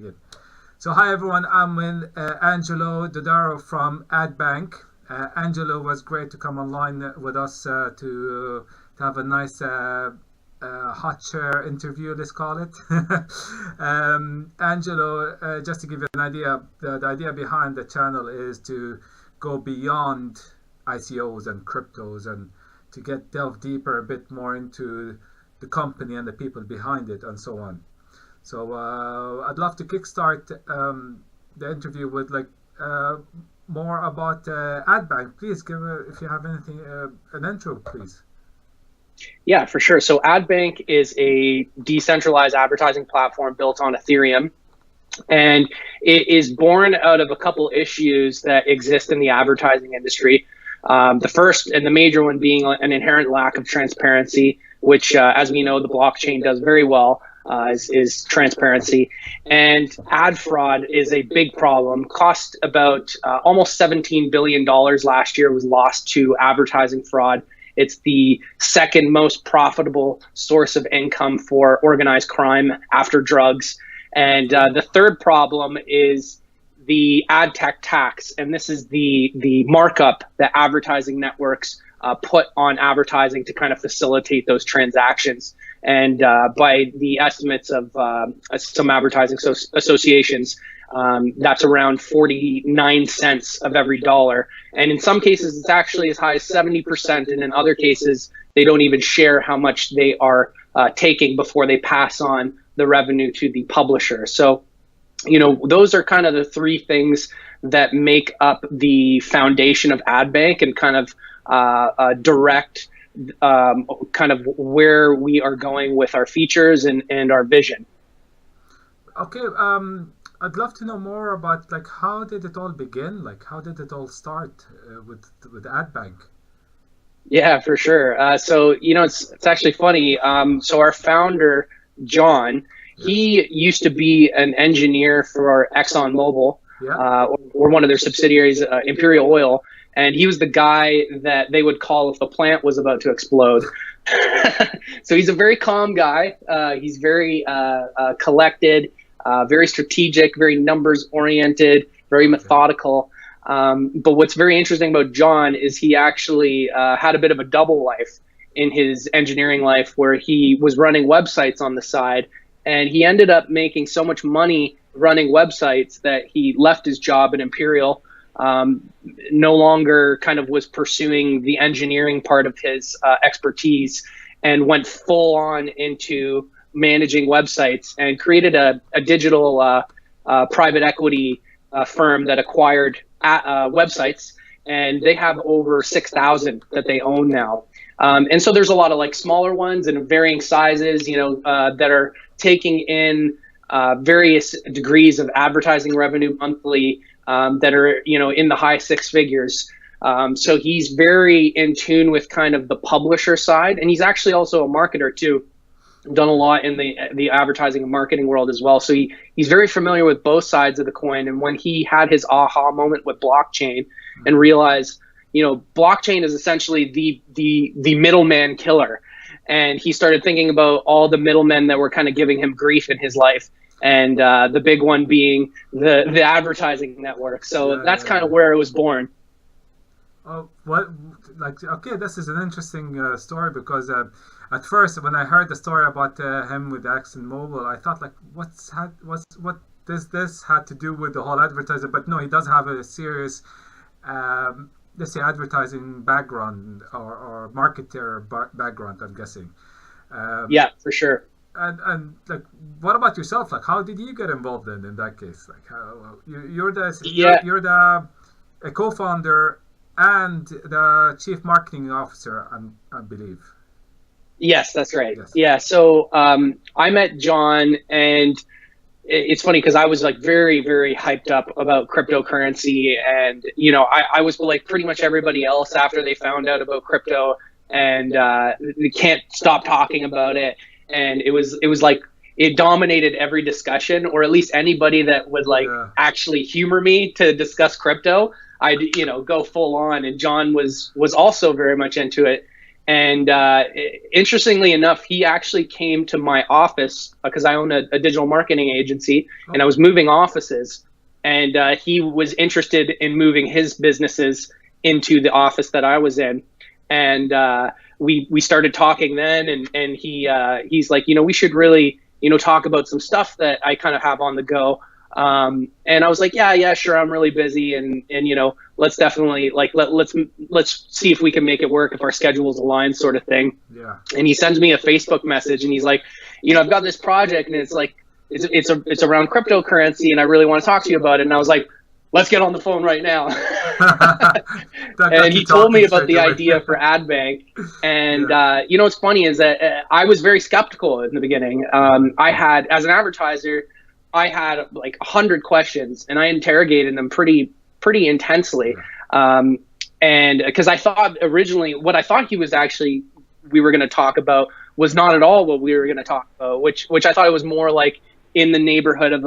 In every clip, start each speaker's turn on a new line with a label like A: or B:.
A: Good. So hi everyone, I'm with Angelo Dodaro from Adbank. Angelo was great to come online with us to have a nice hot chair interview, let's call it. Angelo, just to give you an idea, the idea behind the channel is to go beyond ICOs and cryptos and to delve deeper a bit more into the company and the people behind it and so on. So I'd love to kickstart the interview with more about Adbank. Please give if you have anything an intro, please.
B: Yeah, for sure. So Adbank is a decentralized advertising platform built on Ethereum, and it is born out of a couple issues that exist in the advertising industry. The first and the major one being an inherent lack of transparency, which, as we know, the blockchain does very well. Is transparency, and ad fraud is a big problem. Cost about almost $17 billion last year was lost to advertising fraud. It's the second most profitable source of income for organized crime after drugs. And the third problem is the ad tech tax, and this is the markup that advertising networks put on advertising to kind of facilitate those transactions. And by the estimates of some advertising associations, that's around 49 cents of every dollar. And in some cases, it's actually as high as 70%. And in other cases, they don't even share how much they are taking before they pass on the revenue to the publisher. So, you know, those are kind of the three things that make up the foundation of Adbank and kind of direct kind of where we are going with our features and our vision.
A: Okay, I'd love to know more about how did it all begin? How did it all start with Adbank?
B: Yeah, for sure. So you know, it's actually funny. So our founder John, he used to be an engineer for ExxonMobil, or one of their subsidiaries, Imperial Oil. And he was the guy that they would call if the plant was about to explode. So he's a very calm guy. He's very collected, very strategic, very numbers oriented, very methodical. But what's very interesting about John is he actually had a bit of a double life in his engineering life where he was running websites on the side. And he ended up making so much money running websites that he left his job at Imperial. No longer kind of was pursuing the engineering part of his expertise and went full on into managing websites and created a digital private equity firm that acquired websites, and they have over 6,000 that they own now. And so there's a lot of smaller ones and varying sizes, you know, that are taking in various degrees of advertising revenue monthly. That are, you know, in the high six figures. So he's very in tune with kind of the publisher side, and he's actually also a marketer too. Done a lot in the advertising and marketing world as well. So he's very familiar with both sides of the coin. And when he had his aha moment with blockchain and realized, you know, blockchain is essentially the middleman killer, and he started thinking about all the middlemen that were kind of giving him grief in his life. And the big one being the advertising network. So that's kind of where it was born.
A: Oh, okay, this is an interesting story because at first when I heard the story about him with ExxonMobil, I thought what does this had to do with the whole advertising? But no, he does have a serious, let's say, advertising background or marketer background, I'm guessing.
B: Yeah, for sure.
A: And what about yourself? How did you get involved in that case? You're the co-founder and the chief marketing officer, I believe.
B: Yes, that's right.
A: Yes.
B: Yeah. So I met John, and it's funny because I was very, very hyped up about cryptocurrency, and you know, I was like pretty much everybody else after they found out about crypto, and they can't stop talking about it. And it was like it dominated every discussion, or at least anybody that would actually humor me to discuss crypto, I'd, you know, go full on. And John was also very much into it. And interestingly enough, he actually came to my office because I own a digital marketing agency, and I was moving offices, and he was interested in moving his businesses into the office that I was in. And we started talking then, and he's like, we should really, talk about some stuff that I kind of have on the go. And I was like, yeah, sure. I'm really busy. And let's definitely let's see if we can make it work, if our schedules align, sort of thing.
A: Yeah.
B: And he sends me a Facebook message, and he's like, I've got this project, and it's like, it's around cryptocurrency, and I really want to talk to you about it. And I was like, let's get on the phone right now. And he told me about the idea for Adbank. And, what's funny is that I was very skeptical in the beginning. I had, as an advertiser, I had like 100 questions, and I interrogated them pretty intensely. And because I thought originally, what I thought we were going to talk about was not at all what we were going to talk about, which I thought it was more like in the neighborhood of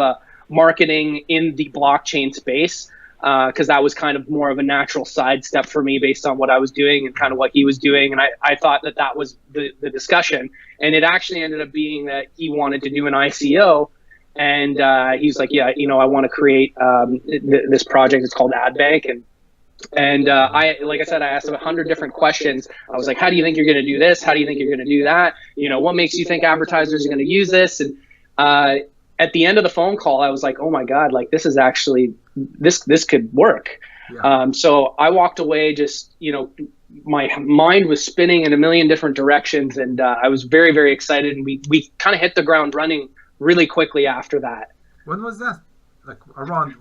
B: marketing in the blockchain space, because that was kind of more of a natural sidestep for me based on what I was doing and kind of what he was doing. And I thought that was the discussion. And it actually ended up being that he wanted to do an ICO. And he's like, yeah, I want to create this project. It's called Adbank. And like I said, I asked him 100 different questions. I was like, how do you think you're going to do this? How do you think you're going to do that? What makes you think advertisers are going to use this? And at the end of the phone call, I was like, oh my God, like this is actually, this could work. Yeah. So I walked away just, my mind was spinning in a million different directions, and I was very, very excited. And we kind of hit the ground running really quickly after that.
A: When was that? Like around?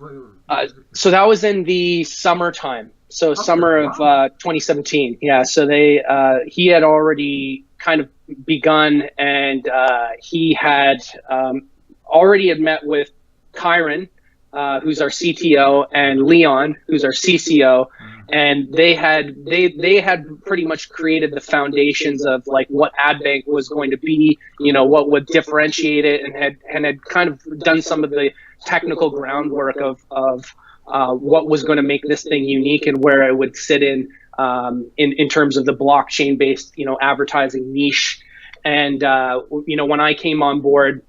B: So that was in the summertime. So summer of 2017. Yeah. So he had already kind of begun, and he had already met with Kyron, who's our CTO, and Leon, who's our CCO. And they had pretty much created the foundations of like what Adbank was going to be, what would differentiate it, and had kind of done some of the technical groundwork of what was going to make this thing unique and where it would sit in terms of the blockchain based, advertising niche. And when I came on board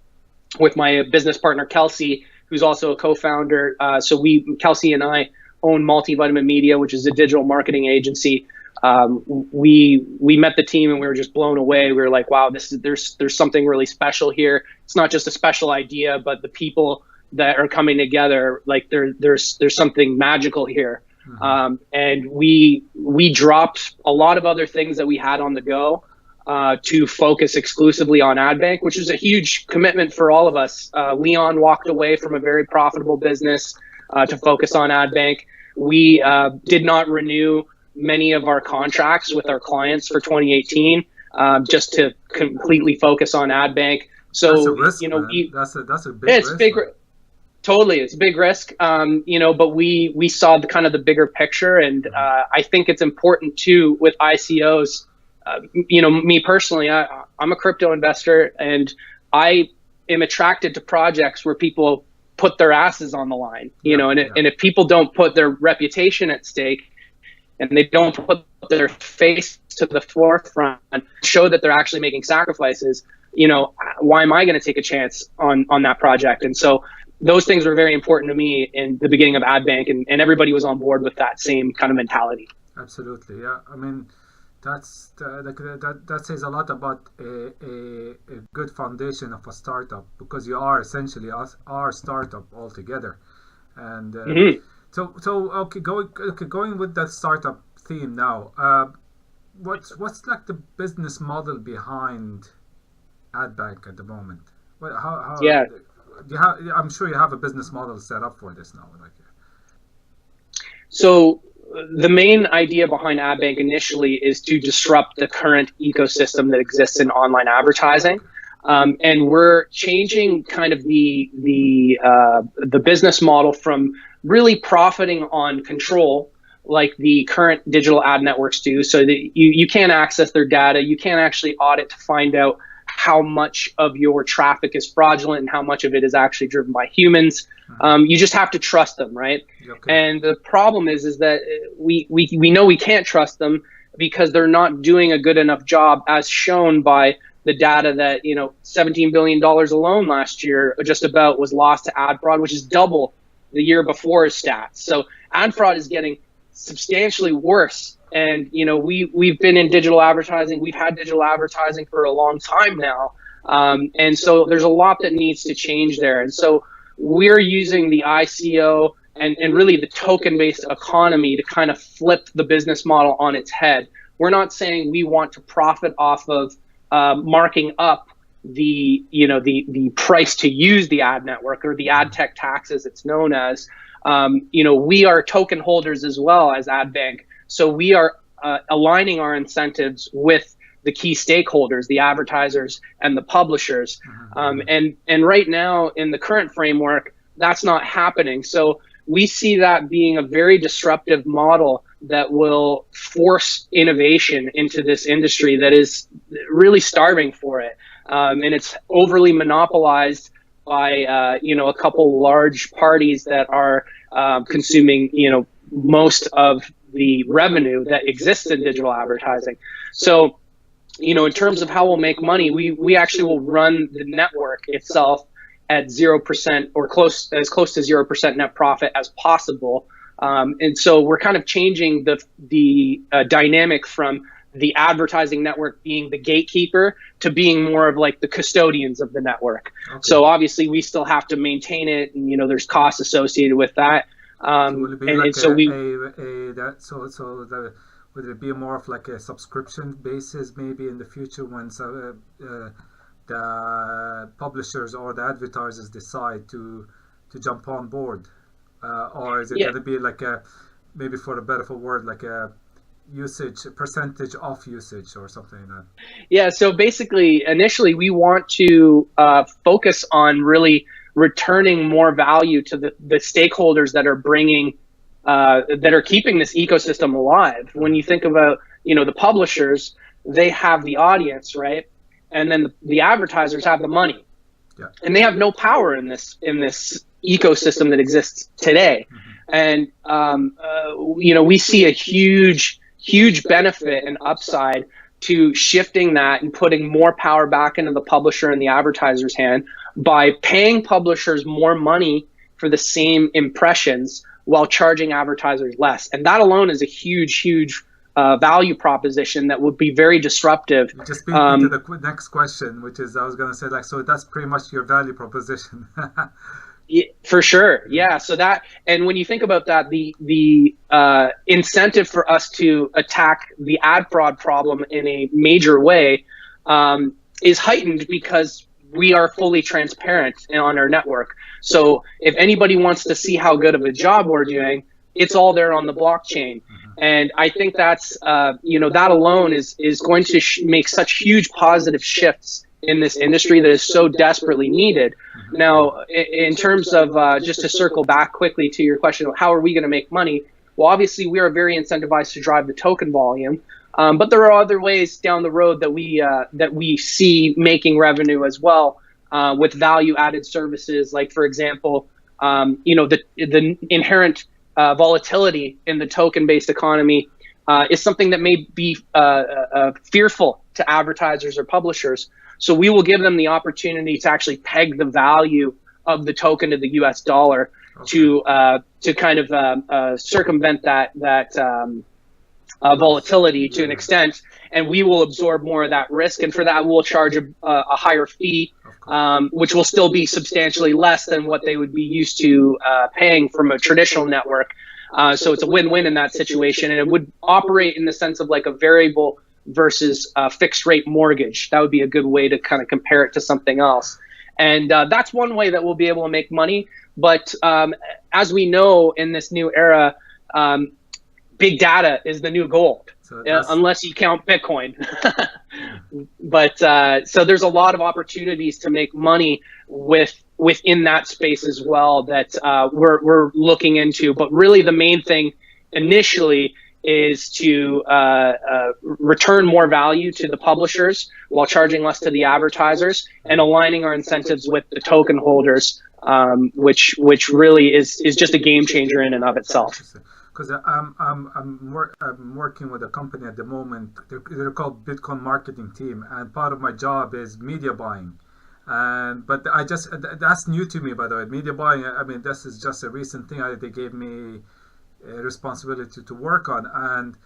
B: with my business partner Kelsey, who's also a co-founder, Kelsey and I own Multivitamin Media, which is a digital marketing agency. We met the team, and we were just blown away. We were like, wow, there's something really special here. It's not just a special idea, but the people that are coming together, like there's something magical here. Mm-hmm. And we dropped a lot of other things that we had on the go to focus exclusively on Adbank, which was a huge commitment for all of us. Leon walked away from a very profitable business to focus on Adbank. We did not renew many of our contracts with our clients for 2018, just to completely focus on Adbank. So
A: that's a risk, that's a big risk.
B: Big, totally, it's a big risk. But we saw the bigger picture, and I think it's important too with ICOs. Me personally, I'm a crypto investor, and I am attracted to projects where people put their asses on the line, and if people don't put their reputation at stake, and they don't put their face to the forefront, show that they're actually making sacrifices, why am I going to take a chance on that project? And so those things were very important to me in the beginning of Adbank, and everybody was on board with that same kind of mentality.
A: Absolutely, yeah. I mean, that says a lot about a good foundation of a startup, because you are essentially our startup altogether. And going with that startup theme now, what's like the business model behind Adbank at the moment? I'm sure you have a business model set up for this now.
B: So the main idea behind Adbank initially is to disrupt the current ecosystem that exists in online advertising. And we're changing kind of the business model from really profiting on control, like the current digital ad networks do, so that you can't access their data. You can't actually audit to find out how much of your traffic is fraudulent and how much of it is actually driven by humans. You just have to trust them, right? Okay. And the problem is that we know we can't trust them, because they're not doing a good enough job, as shown by the data that, $17 billion alone last year just about was lost to ad fraud, which is double the year before's stats. So ad fraud is getting substantially worse. And, we've been in digital advertising. We've had digital advertising for a long time now. And so there's a lot that needs to change there. And so we're using the ICO and really the token-based economy to kind of flip the business model on its head. We're not saying we want to profit off of marking up the price to use the ad network, or the ad tech tax as it's known as. We are token holders as well as Adbank. So we are aligning our incentives with the key stakeholders, the advertisers and the publishers. And right now in the current framework, that's not happening. So we see that being a very disruptive model that will force innovation into this industry that is really starving for it. And it's overly monopolized by, a couple large parties that are consuming, most of the revenue that exists in digital advertising. So, in terms of how we'll make money, we actually will run the network itself at 0% or as close to 0% net profit as possible. And so we're kind of changing the dynamic from the advertising network being the gatekeeper to being more of like the custodians of the network. Okay. So obviously we still have to maintain it, and there's costs associated with that.
A: Would it be more of like a subscription basis maybe in the future when the publishers or the advertisers decide to jump on board, or is it going to be like maybe for a better word, like a percentage of usage or something like that?
B: Yeah, so basically initially we want to focus on really returning more value to the stakeholders that are bringing that are keeping this ecosystem alive. When you think about the publishers, they have the audience, right? And then the advertisers have the money. Yeah. And they have no power in this ecosystem that exists today. And we see a huge benefit and upside to shifting that and putting more power back into the publisher and the advertiser's hand by paying publishers more money for the same impressions while charging advertisers less. And that alone is a huge value proposition that would be very disruptive.
A: You just beat me to the next question, which is I was going to say, like, so that's pretty much your value proposition.
B: Yeah, for sure. Yeah. So that, and when you think about that, the incentive for us to attack the ad fraud problem in a major way is heightened because we are fully transparent on our network. So if anybody wants to see how good of a job we're doing, it's all there on the blockchain. And I think that's, that alone is going to make such huge positive shifts in this industry that is so desperately needed. Now, in terms of, just to circle back quickly to your question, how are we going to make money? Well, obviously we are very incentivized to drive the token volume, but there are other ways down the road that we see making revenue as well, with value added services. Like, for example, the inherent volatility in the token-based economy is something that may be fearful to advertisers or publishers. So we will give them the opportunity to actually peg the value of the token to the US dollar, okay, to kind of circumvent that volatility to an extent, and we will absorb more of that risk. And for that, we'll charge a higher fee, which will still be substantially less than what they would be used to paying from a traditional network. So it's a win-win in that situation, and it would operate in the sense of like a variable versus a fixed rate mortgage. That would be a good way to kind of compare it to something else. And that's one way that we'll be able to make money. But as we know in this new era, big data is the new gold, unless you count Bitcoin. But so there's a lot of opportunities to make money within that space as well that we're looking into. But really the main thing initially is to return more value to the publishers while charging less to the advertisers, and aligning our incentives with the token holders, which really is just a game changer in and of itself.
A: because I'm working with a company at the moment. They're called Bitcoin Marketing Team, and part of my job is media buying. But that's new to me, by the way. Media buying. I mean, this is just a recent thing they gave me a responsibility to work on, and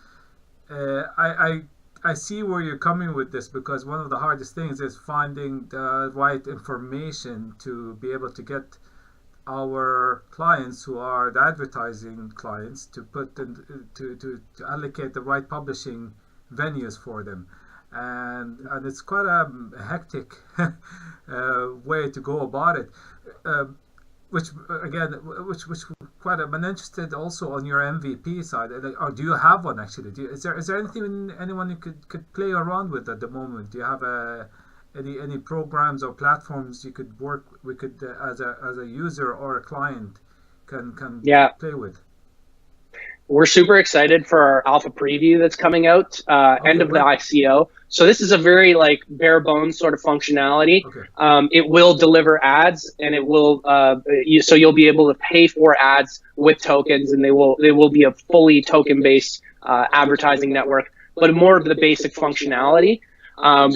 A: I see where you're coming with this, because one of the hardest things is finding the right information to be able to get our clients, who are the advertising clients, to put to allocate the right publishing venues for them, and it's quite a hectic way to go about it. Which quite. I'm interested also on your MVP side. Or do you have one actually? Is there anyone you could play around with at the moment? Do you have any programs or platforms we could as a user or a client can play with?
B: We're super excited for our alpha preview that's coming out end of the ICO. So this is a very bare bones sort of functionality. Okay. It will deliver ads, and it will so you'll be able to pay for ads with tokens, and they will be a fully token based advertising network, but more of the basic functionality.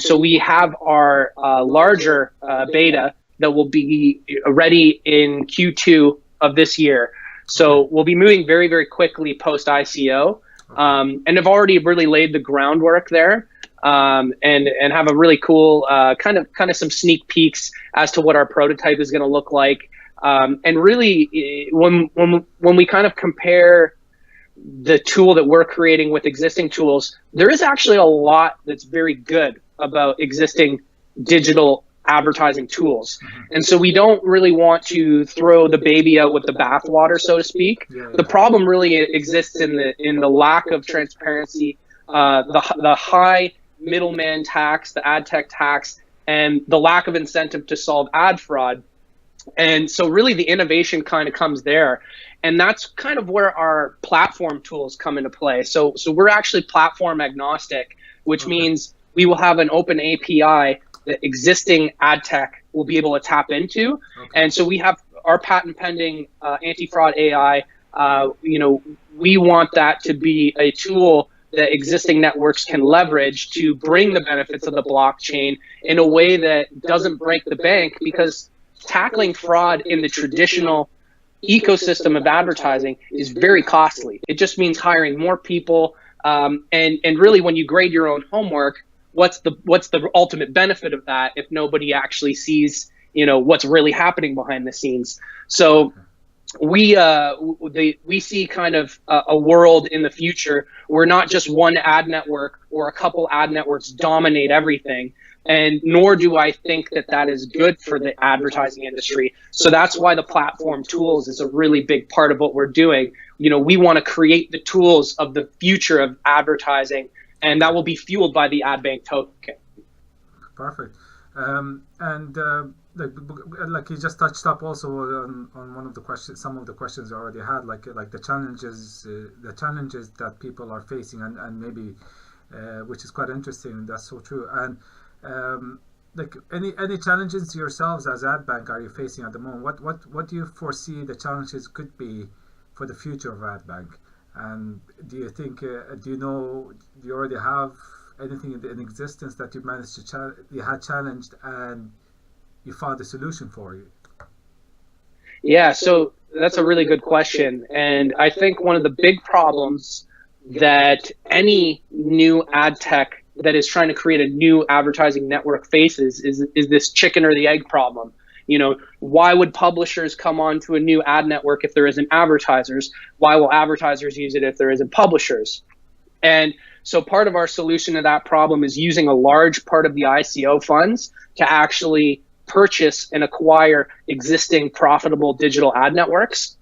B: So we have our larger beta that will be ready in Q2 of this year. So we'll be moving very, very quickly post ICO, and have already really laid the groundwork there, and have a really cool kind of some sneak peeks as to what our prototype is going to look like. And really, when we kind of compare the tool that we're creating with existing tools, there is actually a lot that's very good about existing digital advertising tools. And so we don't really want to throw the baby out with the bathwater, so to speak. The problem really exists in the lack of transparency, the high middleman tax, the ad tech tax, and the lack of incentive to solve ad fraud. And so really the innovation kind of comes there. And that's kind of where our platform tools come into play. So we're actually platform agnostic, which means we will have an open API that existing ad tech will be able to tap into. And so we have our patent pending anti-fraud AI. We want that to be a tool that existing networks can leverage to bring the benefits of the blockchain in a way that doesn't break the bank, because tackling fraud in the traditional ecosystem of advertising is very costly. It just means hiring more people, and really, when you grade your own homework, what's the ultimate benefit of that if nobody actually sees what's really happening behind the scenes? So we see kind of a world in the future where not just one ad network or a couple ad networks dominate everything, and nor do I think that is good for the advertising industry. So that's why the platform tools is a really big part of what we're doing. We want to create the tools of the future of advertising, and that will be fueled by the Adbank token.
A: Perfect. Like you just touched up also on one of the questions, some of the questions I already had, like the challenges that people are facing, and maybe which is quite interesting. That's so true. And any challenges yourselves as Adbank are you facing at the moment? What do you foresee the challenges could be for the future of Adbank? And do you think do you already have anything in existence that you managed to you had challenged and you found a solution for you?
B: Yeah, so that's a really good question. And I think one of the big problems that any new ad tech that is trying to create a new advertising network faces is this chicken or the egg problem. Why would publishers come on to a new ad network if there isn't advertisers? Why will advertisers use it if there isn't publishers? And so part of our solution to that problem is using a large part of the ICO funds to actually purchase and acquire existing profitable digital ad networks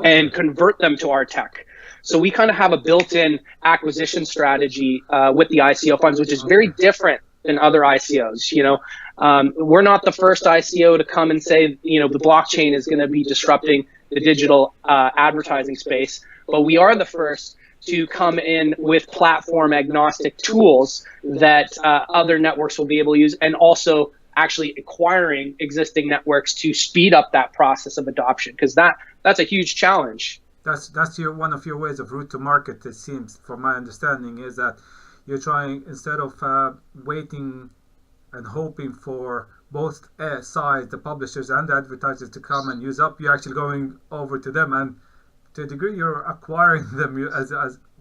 B: and convert them to our tech. So we kind of have a built-in acquisition strategy with the ICO funds, which is very different than other ICOs. We're not the first ICO to come and say, the blockchain is going to be disrupting the digital advertising space, but we are the first to come in with platform agnostic tools that other networks will be able to use, and also actually acquiring existing networks to speed up that process of adoption, because that's a huge challenge.
A: that's your one of your ways of route to market. It seems, from my understanding, is that you're trying, instead of waiting and hoping for both sides, the publishers and the advertisers, to come and use up, you're actually going over to them, and to a degree you're acquiring them, as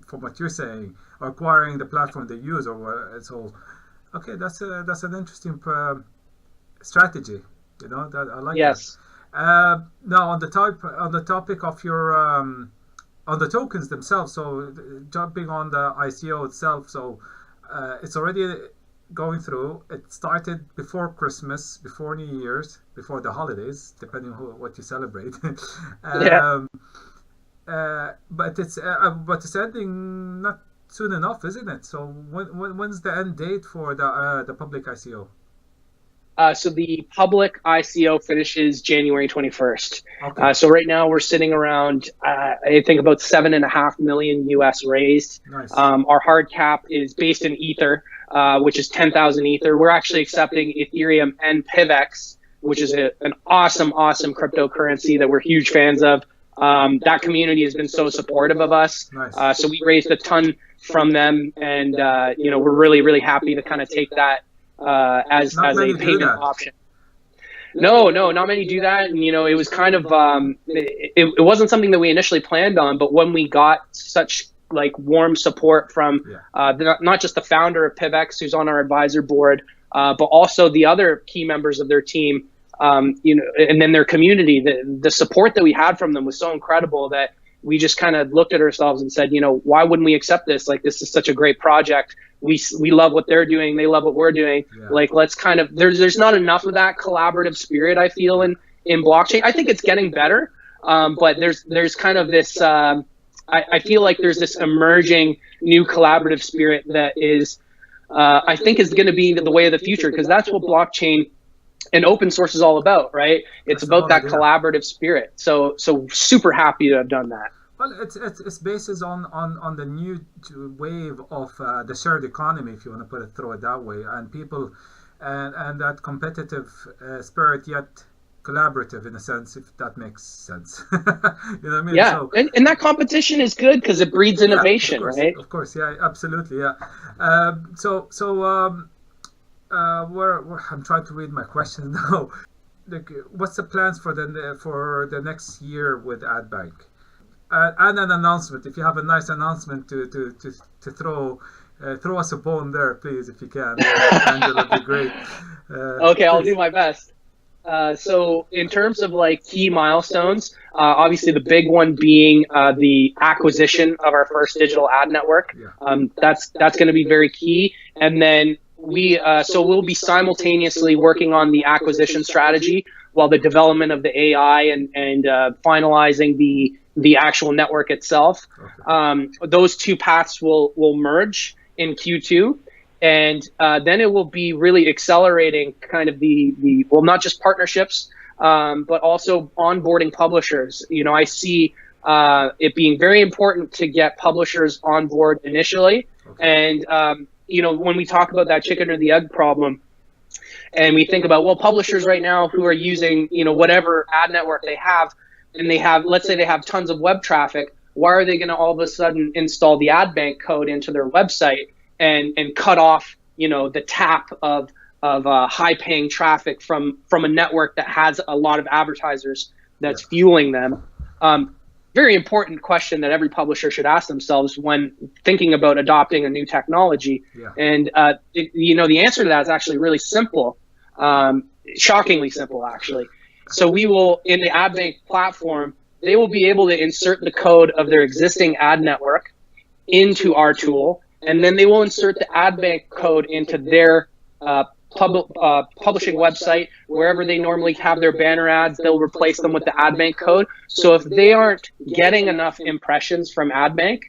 A: from what you're saying, or acquiring the platform they use, or so. Okay, that's an interesting strategy. That I like.
B: Yes.
A: That. Now on the topic of your on the tokens themselves. So jumping on the ICO itself. So it's already going through. It started before Christmas, before New Year's, before the holidays, depending on what you celebrate.
B: Yeah.
A: But it's ending not soon enough, isn't it? So when's the end date for the public ICO?
B: So the public ICO finishes January 21st.
A: Okay.
B: So right now we're sitting around, I think about $7.5 million US raised.
A: Nice.
B: Our hard cap is based in Ether, which is 10,000 Ether. We're actually accepting Ethereum and PIVX, which is an awesome cryptocurrency that we're huge fans of. That community has been so supportive of us.
A: Nice.
B: So we raised a ton from them, and we're really happy to kind of take that as a payment option. No, not many do that. And, it was kind of, it wasn't something that we initially planned on, but when we got such warm support from not just the founder of PIVX, who's on our advisor board, but also the other key members of their team, and then their community, the support that we had from them was so incredible that we just kind of looked at ourselves and said, why wouldn't we accept this? This is such a great project. We love what they're doing. They love what we're doing. Yeah. Let's kind of, there's not enough of that collaborative spirit, I feel, in blockchain. I think it's getting better. But there's kind of this, I feel like there's this emerging new collaborative spirit that is, I think is going to be the way of the future, because that's what blockchain and open source is all about, right? It's about that collaborative spirit. So super happy to have done that.
A: Well, it's based on the new wave of the shared economy, if you want to throw it that way, and people and that competitive spirit, yet collaborative in a sense, if that makes sense. You know what I mean?
B: Yeah,
A: so,
B: and that competition is good because it breeds innovation, right?
A: Of course, yeah, absolutely, yeah. I'm trying to read my questions now. What's the plans for the next year with Adbank? And an announcement. If you have a nice announcement to throw us a bone there, please, if you can. Angelo, would be great.
B: Okay, I'll do my best. So in terms of key milestones, obviously the big one being the acquisition of our first digital ad network.
A: Yeah.
B: That's going to be very key. And then we'll be simultaneously working on the acquisition strategy while the development of the AI and finalizing the actual network itself. Okay. Those two paths will merge in Q2. And then it will be really accelerating kind of well, not just partnerships, but also onboarding publishers. I see it being very important to get publishers on board initially. Okay. And, when we talk about that chicken or the egg problem, and we think about, well, publishers right now who are using, whatever ad network they have, and let's say they have tons of web traffic, why are they going to all of a sudden install the Adbank code into their website and cut off, the tap of high-paying traffic from a network that has a lot of advertisers that's fueling them? Very important question that every publisher should ask themselves when thinking about adopting a new technology. Yeah. And the answer to that is actually really simple, shockingly simple, actually. So we will, in the Adbank platform, they will be able to insert the code of their existing ad network into our tool, and then they will insert the Adbank code into their publishing website. Wherever they normally have their banner ads, they'll replace them with the Adbank code. So if they aren't getting enough impressions from Adbank,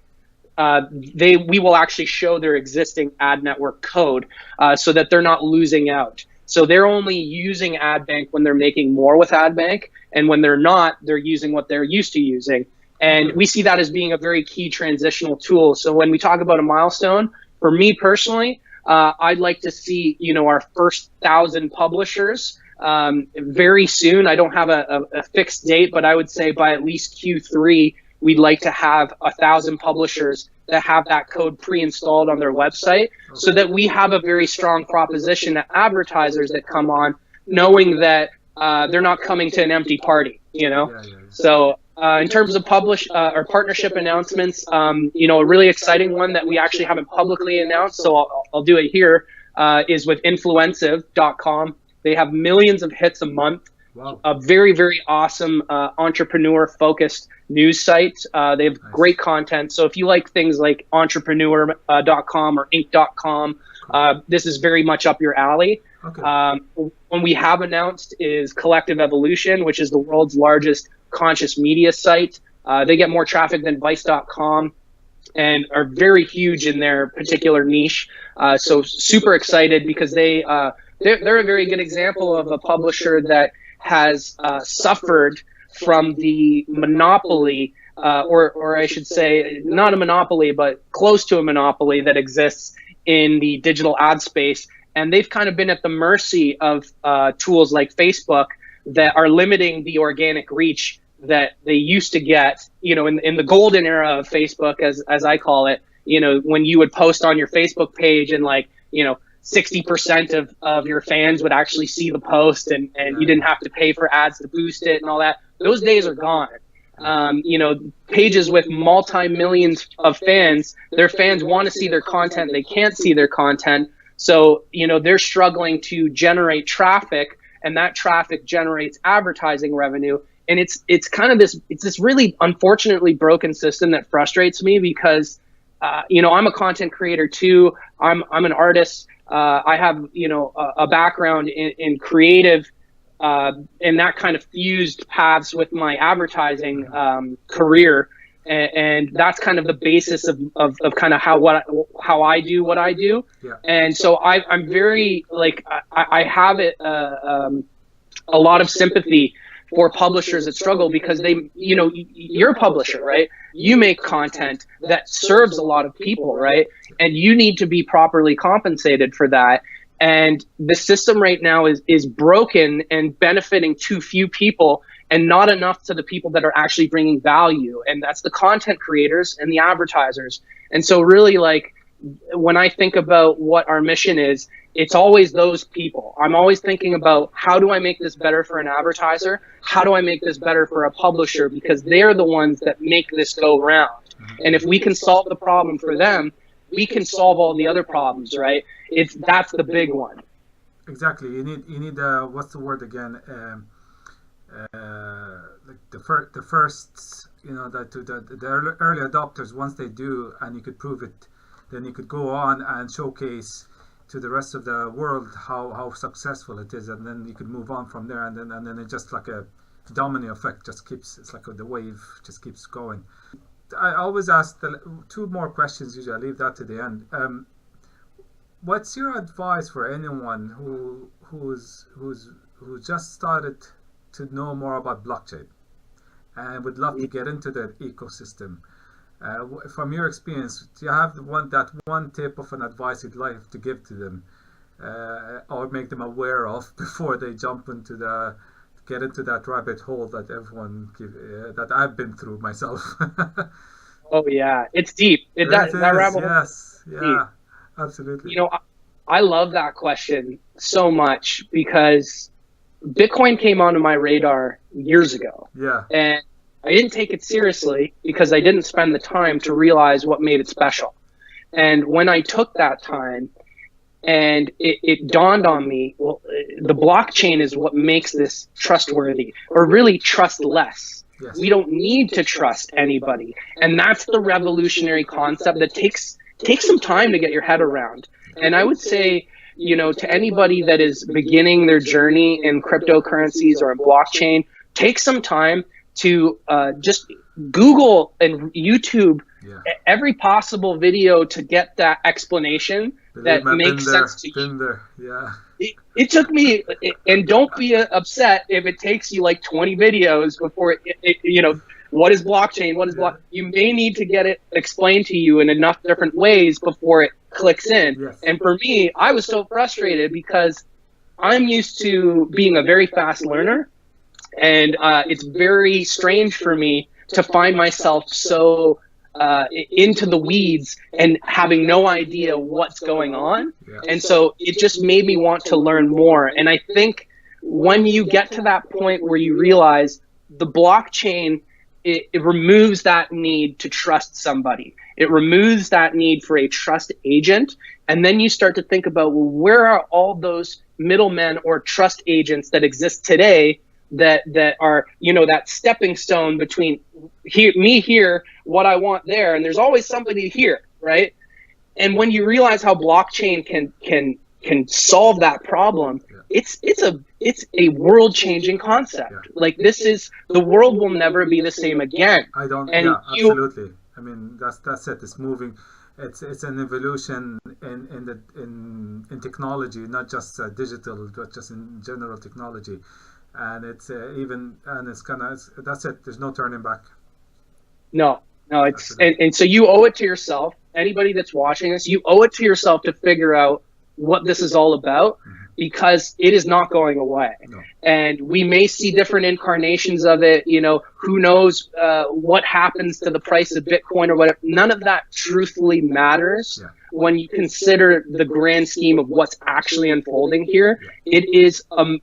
B: we will actually show their existing ad network code so that they're not losing out. So they're only using Adbank when they're making more with Adbank, and when they're not, they're using what they're used to using. And we see that as being a very key transitional tool. So when we talk about a milestone, for me personally, I'd like to see, our first 1,000 publishers very soon. I don't have a fixed date, but I would say by at least Q3, we'd like to have 1,000 publishers that have that code pre-installed on their website, so that we have a very strong proposition to advertisers that come on, knowing that they're not coming to an empty party, you know? So in terms of or partnership announcements, you know, a really exciting one that we actually haven't publicly announced, so I'll do it here, is with Influensive.com. They have millions of hits a month.
A: Wow.
B: A very, very awesome entrepreneur-focused news site. They have great content. So if you like things like entrepreneur.com or inc.com, this is very much up your alley.
A: Okay.
B: One we have announced is Collective Evolution, which is the world's largest conscious media site. They get more traffic than Vice.com and are very huge in their particular niche. So super excited because they're a very good example of a publisher that has suffered from the monopoly, or I should say not a monopoly, but close to a monopoly that exists in the digital ad space. And they've kind of been at the mercy of tools like Facebook that are limiting the organic reach that they used to get, you know, in the golden era of Facebook, as I call it, you know, when you would post on your Facebook page and like, you know, 60% of your fans would actually see the post and you didn't have to pay for ads to boost it and all that. Those days are gone. You know, pages with multi-millions of fans, their fans want to see their content. They can't see their content. So, you know, they're struggling to generate traffic, and that traffic generates advertising revenue. And it's kind of this really unfortunately broken system that frustrates me because, you know, I'm a content creator too. I'm an artist. I have, you know, a background in creative, and that kind of fused paths with my advertising career, and that's kind of the basis of kind of how I do what I do.
A: Yeah. And
B: so I'm very like I have a lot of sympathy for publishers that struggle because they, you know, you're a publisher, right? You make content that serves a lot of people, right? And you need to be properly compensated for that. And the system right now is broken and benefiting too few people and not enough to the people that are actually bringing value. And that's the content creators and the advertisers. And so really, like, when I think about what our mission is, it's always those people. I'm always thinking about how do I make this better for an advertiser? How do I make this better for a publisher? Because they're the ones that make this go round. And if we can solve the problem for them, we can solve all the other problems, right? That's the big one.
A: Exactly. You need what's the word again? Like the first, you know, the early adopters. Once they do, and you could prove it, then you could go on and showcase to the rest of the world how successful it is, and then you could move on from there, and then it just like a domino effect just keeps. It's like the wave just keeps going. I always ask two more questions. Usually, I leave that to the end. What's your advice for anyone who's just started to know more about blockchain and would love to get into the ecosystem? From your experience, do you have that one tip of an advice you'd like to give to them, or make them aware of before they get into that rabbit hole that that I've been through myself?
B: Oh yeah, it's deep. That rabbit hole.
A: Yes, yeah,
B: deep.
A: Absolutely.
B: You know, I love that question so much because Bitcoin came onto my radar years ago.
A: Yeah.
B: And I didn't take it seriously because I didn't spend the time to realize what made it special. And when I took that time and it dawned on me, well, the blockchain is what makes this trustworthy, or really trustless. Yes. We don't need to trust anybody. And that's the revolutionary concept that takes some time to get your head around. And I would say, you know, to anybody that is beginning their journey in cryptocurrencies or in blockchain, take some time to just Google and YouTube every possible video to get that explanation that makes sense to you.
A: Yeah.
B: It took me, and don't be upset if it takes you like 20 videos before you know, what is blockchain? What is block? You may need to get it explained to you in enough different ways before it clicks in.
A: Yes.
B: And for me, I was so frustrated because I'm used to being a very fast learner. And it's very strange for me to find myself so into the weeds and having no idea what's going on. Yeah. And so it just made me want to learn more. And I think when you get to that point where you realize the blockchain, it removes that need to trust somebody. It removes that need for a trust agent. And then you start to think about, well, where are all those middlemen or trust agents that exist today that are, you know, that stepping stone between me here, what I want there, and there's always somebody here, right? And when you realize how blockchain can solve that problem, it's a world-changing concept. Yeah. Like, the world will never be the same again.
A: Absolutely. I mean, that's it. It's moving. It's an evolution in technology, not just digital, but just in general technology. And it's that's it. There's no turning back.
B: No, and so you owe it to yourself. Anybody that's watching this, you owe it to yourself to figure out what this is all about, because it is not going away. No. And we may see different incarnations of it. You know, who knows what happens to the price of Bitcoin or whatever. None of that truthfully matters when you consider the grand scheme of what's actually unfolding here. Yeah. It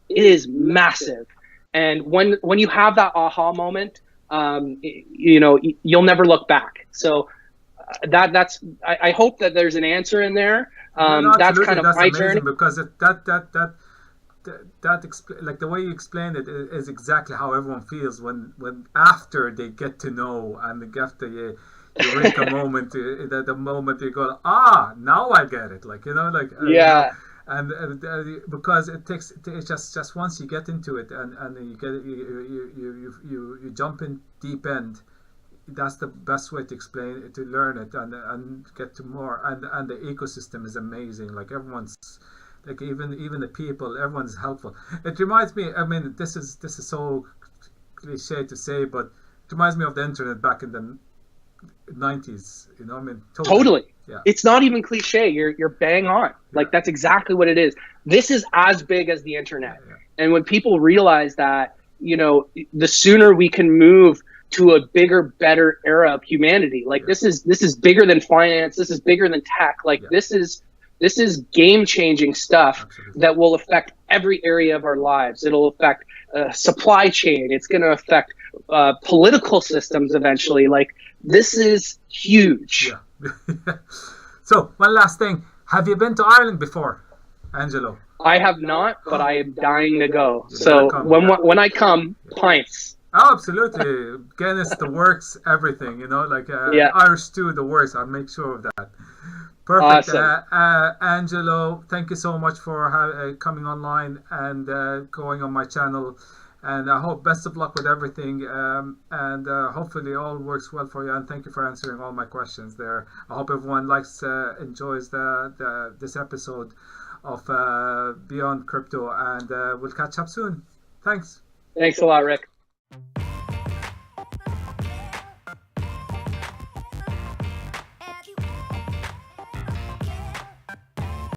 B: is massive. And when you have that aha moment, you know, you'll never look back. So I hope that there's an answer in there. That's kind of my journey,
A: because like the way you explained it is exactly how everyone feels when after they get to know, and after you reach a moment, the moment you go, now I get it, like, you know, like and because it's just once you get into it and you jump in deep end. That's the best way to explain it, to learn it and get to more. And the ecosystem is amazing. Like, everyone's, like, even the people, everyone's helpful. It reminds me, I mean, this is so cliche to say, but it reminds me of the internet back in the 90s. You know, I mean,
B: totally. Yeah. It's not even cliche. You're bang on. Like, that's exactly what it is. This is as big as the internet. Yeah. And when people realize that, you know, the sooner we can move to a bigger, better era of humanity. Like, this is bigger than finance. This is bigger than tech. Like, this is game-changing stuff. Absolutely. That will affect every area of our lives. It'll affect supply chain. It's going to affect political systems eventually. Like, this is huge.
A: Yeah. So, one last thing. Have you been to Ireland before, Angelo?
B: I have not, but I am dying to go. So when I come, pints.
A: Oh, absolutely. Guinness, the works, everything, you know, like Irish stew, the works. I'll make sure of that. Perfect. Awesome. Angelo, thank you so much for coming online and going on my channel. And I hope best of luck with everything. And hopefully all works well for you. And thank you for answering all my questions there. I hope everyone enjoys this episode of Beyond Crypto. And we'll catch up soon. Thanks.
B: Thanks a lot, Rick.